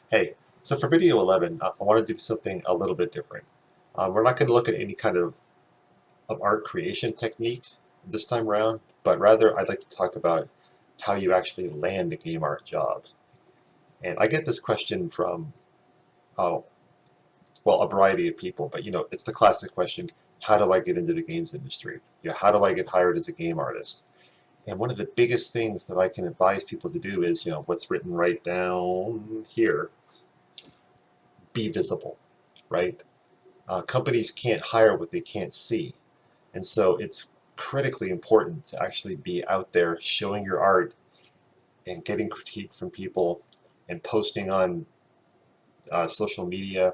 Hey, so for video 11, I want to do something a little bit different. We're not going to look at any kind of art creation technique this time around, but rather I'd like to talk about how you actually land a game art job. And I get this question from, oh, well, a variety of people, but it's the classic question, how do I get into the games industry? How do I get hired as a game artist? And one of the biggest things that I can advise people to do is, what's written right down here, be visible, right? Companies can't hire what they can't see. And so it's critically important to actually be out there showing your art and getting critique from people and posting on social media.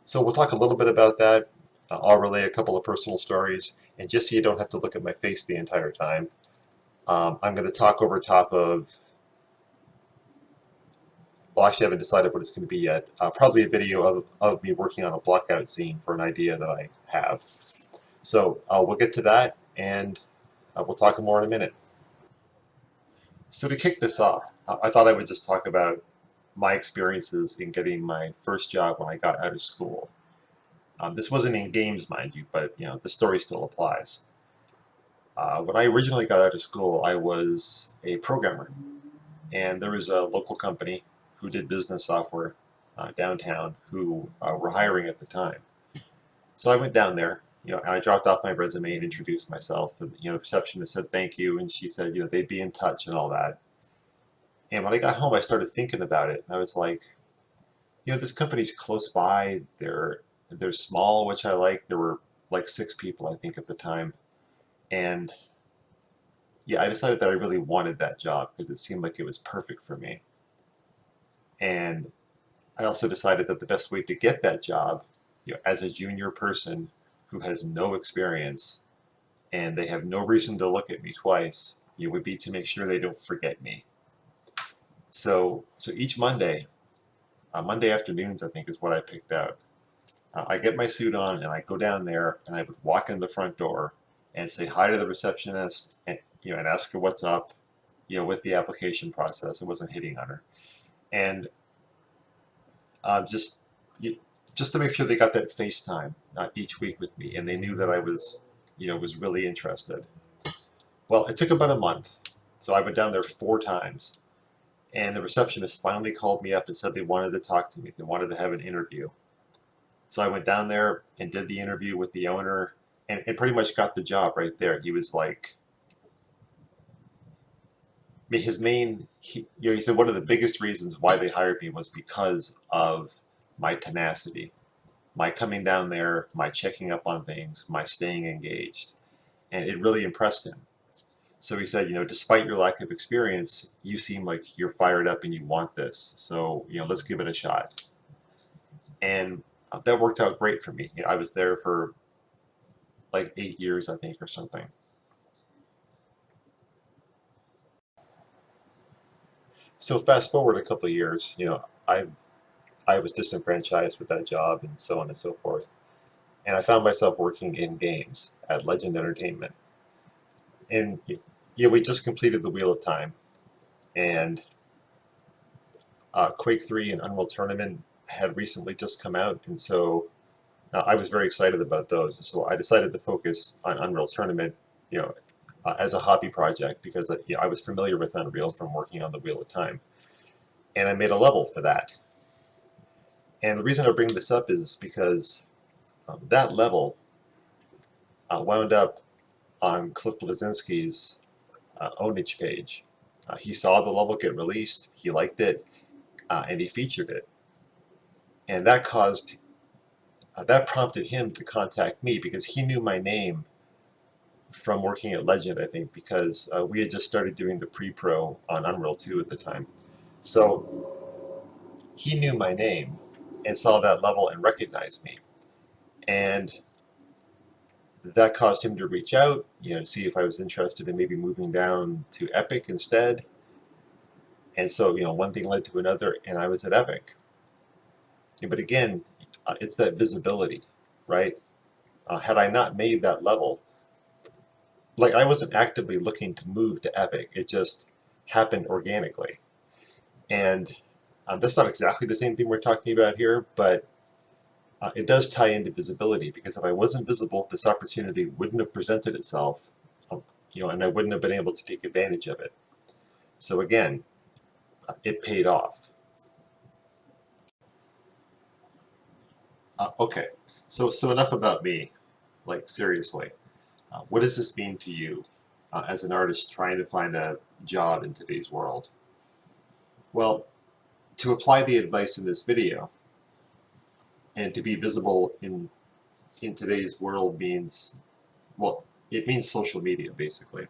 So we'll talk a little bit about that. I'll relay a couple of personal stories. And just so you don't have to look at my face the entire time, I'm going to talk over top of, well, actually, I haven't decided what it's going to be yet. Probably a video of me working on a blockout scene for an idea that I have. So we'll get to that, and we'll talk more in a minute. So to kick this off, I thought I would just talk about my experiences in getting my first job when I got out of school. This wasn't in games, mind you, but the story still applies. When I originally got out of school, I was a programmer, and there was a local company who did business software downtown who were hiring at the time. So I went down there, and I dropped off my resume and introduced myself. And, the receptionist said thank you, and she said, they'd be in touch and all that. And when I got home, I started thinking about it. And I was like, this company's close by. They're small, which I like. There were like 6 people, I think, at the time. And yeah, I decided that I really wanted that job because it seemed like it was perfect for me. And I also decided that the best way to get that job, as a junior person who has no experience and they have no reason to look at me twice, it would be to make sure they don't forget me. So each Monday, Monday afternoons, I think is what I picked out. I get my suit on and I go down there and I would walk in the front door and say hi to the receptionist and and ask her what's up, with the application process. I wasn't hitting on her, and just you, just to make sure they got that FaceTime each week with me, and they knew that I was really interested. Well, it took about a month, so I went down there 4 times, and the receptionist finally called me up and said they wanted to talk to me. They wanted to have an interview. So I went down there and did the interview with the owner, and pretty much got the job right there. He was like, I mean, he said one of the biggest reasons why they hired me was because of my tenacity, my coming down there, my checking up on things, my staying engaged, and it really impressed him. So he said, despite your lack of experience, you seem like you're fired up and you want this. So, let's give it a shot. And that worked out great for me. I was there for like 8 years, I think, or something. So fast forward a couple of years, I was disenfranchised with that job and so on and so forth. And I found myself working in games at Legend Entertainment. And we just completed the Wheel of Time, and Quake 3 and Unreal Tournament had recently just come out, and so I was very excited about those. So I decided to focus on Unreal Tournament, as a hobby project because I was familiar with Unreal from working on the Wheel of Time, and I made a level for that. And the reason I bring this up is because that level wound up on Cliff Bleszinski's ownage page. He saw the level get released, he liked it, and he featured it. And that prompted him to contact me because he knew my name from working at Legend, I think, because we had just started doing the pre-pro on Unreal 2 at the time. So he knew my name and saw that level and recognized me. And that caused him to reach out, to see if I was interested in maybe moving down to Epic instead. And so, one thing led to another, and I was at Epic. But again, it's that visibility, right? Had I not made that level, like I wasn't actively looking to move to Epic, it just happened organically. And That's not exactly the same thing we're talking about here, but it does tie into visibility, because if I wasn't visible, this opportunity wouldn't have presented itself, and I wouldn't have been able to take advantage of it. So again, it paid off. Okay, so enough about me. Like, seriously, what does this mean to you as an artist trying to find a job in today's world? Well, to apply the advice in this video and to be visible in today's world means, well, it means social media, basically.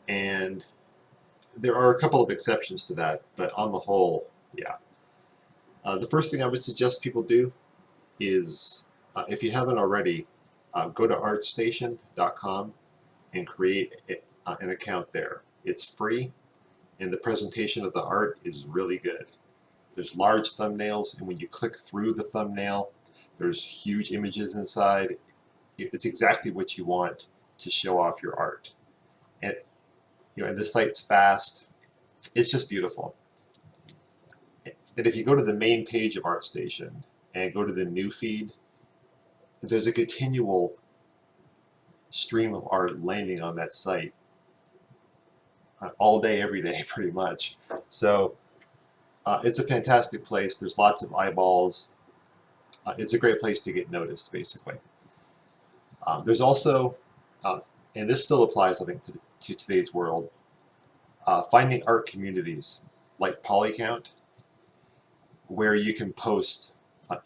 And there are a couple of exceptions to that, but on the whole, yeah. The first thing I would suggest people do is, if you haven't already, go to artstation.com and create an account there. It's free, and the presentation of the art is really good. There's large thumbnails, and when you click through the thumbnail, there's huge images inside. It's exactly what you want to show off your art. And and the site's fast. It's just beautiful. And if you go to the main page of ArtStation and go to the new feed, there's a continual stream of art landing on that site all day, every day, pretty much. So it's a fantastic place. There's lots of eyeballs. It's a great place to get noticed, basically. There's also, and this still applies, I think, to today's world, finding art communities like Polycount, where you can post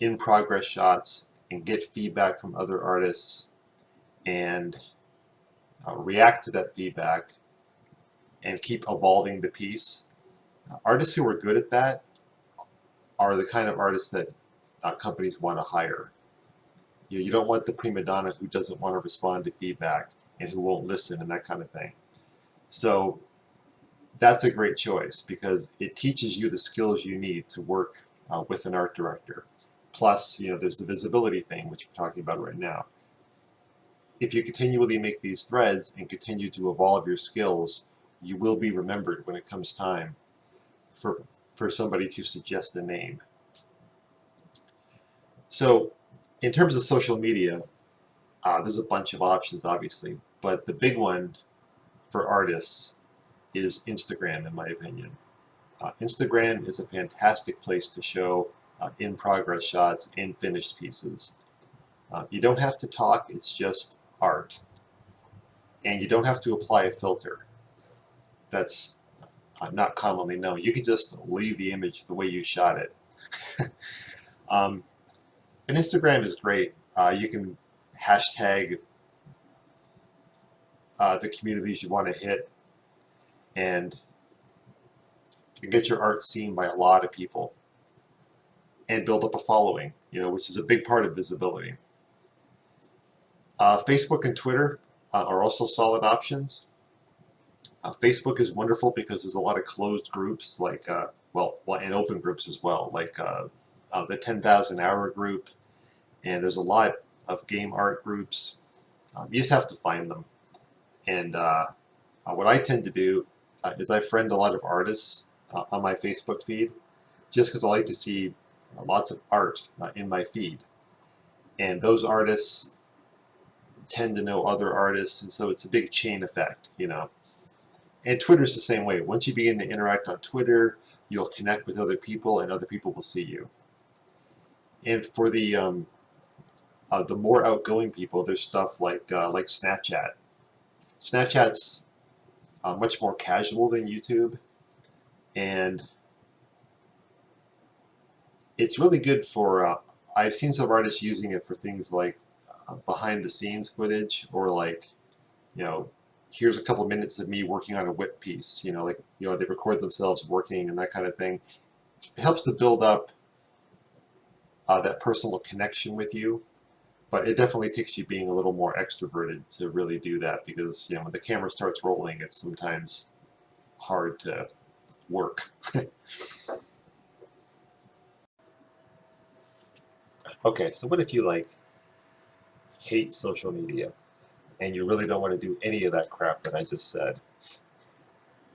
in-progress shots and get feedback from other artists and react to that feedback and keep evolving the piece. Artists who are good at that are the kind of artists that companies want to hire. You don't want the prima donna who doesn't want to respond to feedback and who won't listen and that kind of thing. So that's a great choice, because it teaches you the skills you need to work with an art director. Plus, there's the visibility thing, which we're talking about right now. If you continually make these threads and continue to evolve your skills, you will be remembered when it comes time for somebody to suggest a name. So in terms of social media, there's a bunch of options, obviously, but the big one for artists is Instagram, in my opinion. Instagram is a fantastic place to show in-progress shots and finished pieces. You don't have to talk, it's just art. And you don't have to apply a filter. That's not commonly known. You can just leave the image the way you shot it. And Instagram is great. You can hashtag the communities you want to hit and get your art seen by a lot of people and build up a following, which is a big part of visibility. Facebook and Twitter are also solid options. Facebook is wonderful because there's a lot of closed groups, like, and open groups as well, like the 10,000 Hour group, and there's a lot of game art groups. You just have to find them. And what I tend to do is I friend a lot of artists on my Facebook feed, just because I like to see lots of art in my feed. And those artists tend to know other artists, and so it's a big chain effect, And Twitter's the same way. Once you begin to interact on Twitter, you'll connect with other people, and other people will see you. And for the more outgoing people, there's stuff like Snapchat. Snapchat's much more casual than YouTube, and it's really good for. I've seen some artists using it for things like behind-the-scenes footage, or like, here's a couple minutes of me working on a whip piece. They record themselves working and that kind of thing. It helps to build up that personal connection with you. But it definitely takes you being a little more extroverted to really do that, because when the camera starts rolling, it's sometimes hard to work. Okay, so what if you hate social media and you really don't want to do any of that crap that I just said?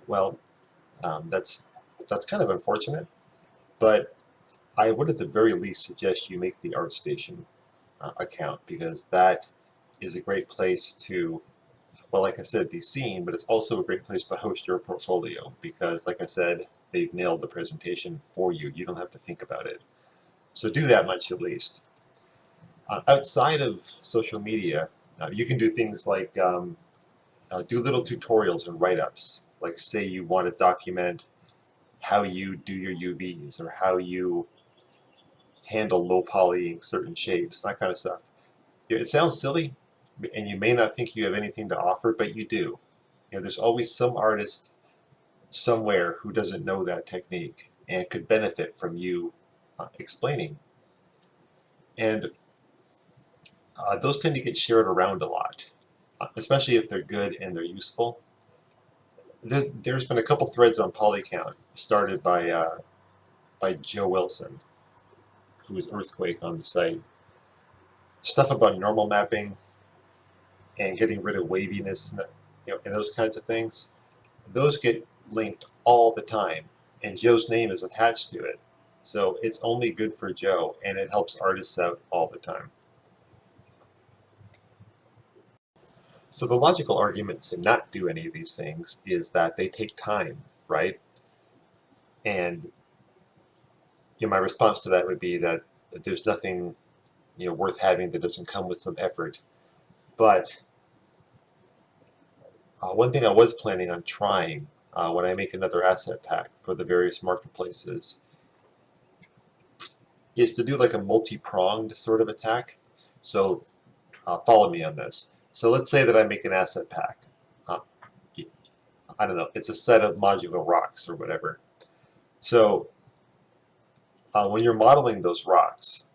Well, that's kind of unfortunate. But I would at the very least suggest you make the ArtStation account, because that is a great place to, well, like I said, be seen, but it's also a great place to host your portfolio because, like I said, they've nailed the presentation for you. You don't have to think about it. So do that much at least. Outside of social media, you can do things like do little tutorials and write-ups. Like say you want to document how you do your UVs or how you handle low polying certain shapes, that kind of stuff. It sounds silly, and you may not think you have anything to offer, but you do. There's always some artist somewhere who doesn't know that technique and could benefit from you explaining. And those tend to get shared around a lot, especially if they're good and they're useful. There's been a couple threads on Polycount started by Joe Wilson, who is Earthquake on the site. Stuff about normal mapping and getting rid of waviness, and those kinds of things. Those get linked all the time, and Joe's name is attached to it. So it's only good for Joe, and it helps artists out all the time. So the logical argument to not do any of these things is that they take time, right? And my response to that would be that there's nothing worth having that doesn't come with some effort. But one thing I was planning on trying when I make another asset pack for the various marketplaces is to do like a multi-pronged sort of attack. So follow me on this. So let's say that I make an asset pack. Uh, I don't know, it's a set of modular rocks or whatever. So when you're modeling those rocks,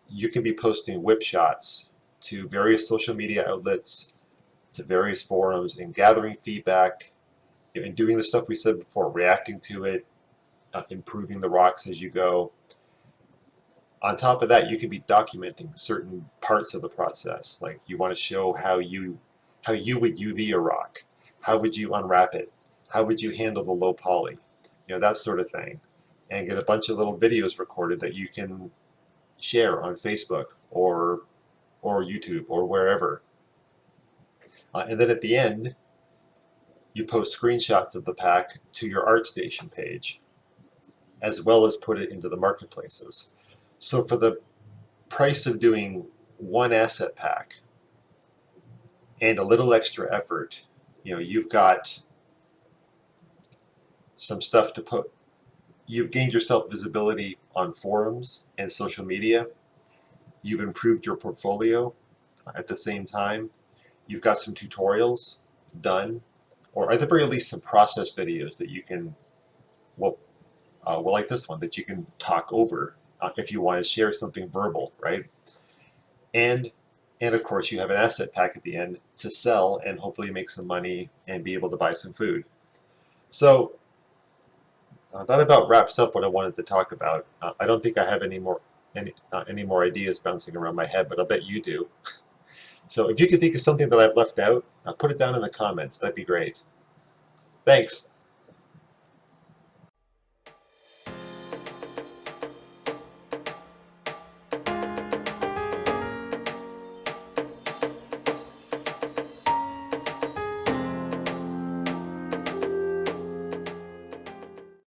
you can be posting whip shots to various social media outlets, to various forums, and gathering feedback, and doing the stuff we said before, reacting to it, improving the rocks as you go. On top of that, you can be documenting certain parts of the process. Like you want to show how you would UV a rock. How would you unwrap it? How would you handle the low poly? That sort of thing. And get a bunch of little videos recorded that you can share on Facebook or YouTube or wherever. And then at the end, you post screenshots of the pack to your ArtStation page, as well as put it into the marketplaces. So for the price of doing one asset pack and a little extra effort, you've got some stuff to put. You've gained yourself visibility on forums and social media. You've improved your portfolio at the same time. You've got some tutorials done, or at the very least some process videos that you can, well like this one, that you can talk over if you want to share something verbal, right? And of course you have an asset pack at the end to sell and hopefully make some money and be able to buy some food. So that about wraps up what I wanted to talk about. I don't think I have any more ideas bouncing around my head, but I'll bet you do. So if you can think of something that I've left out, put it down in the comments. That'd be great. Thanks.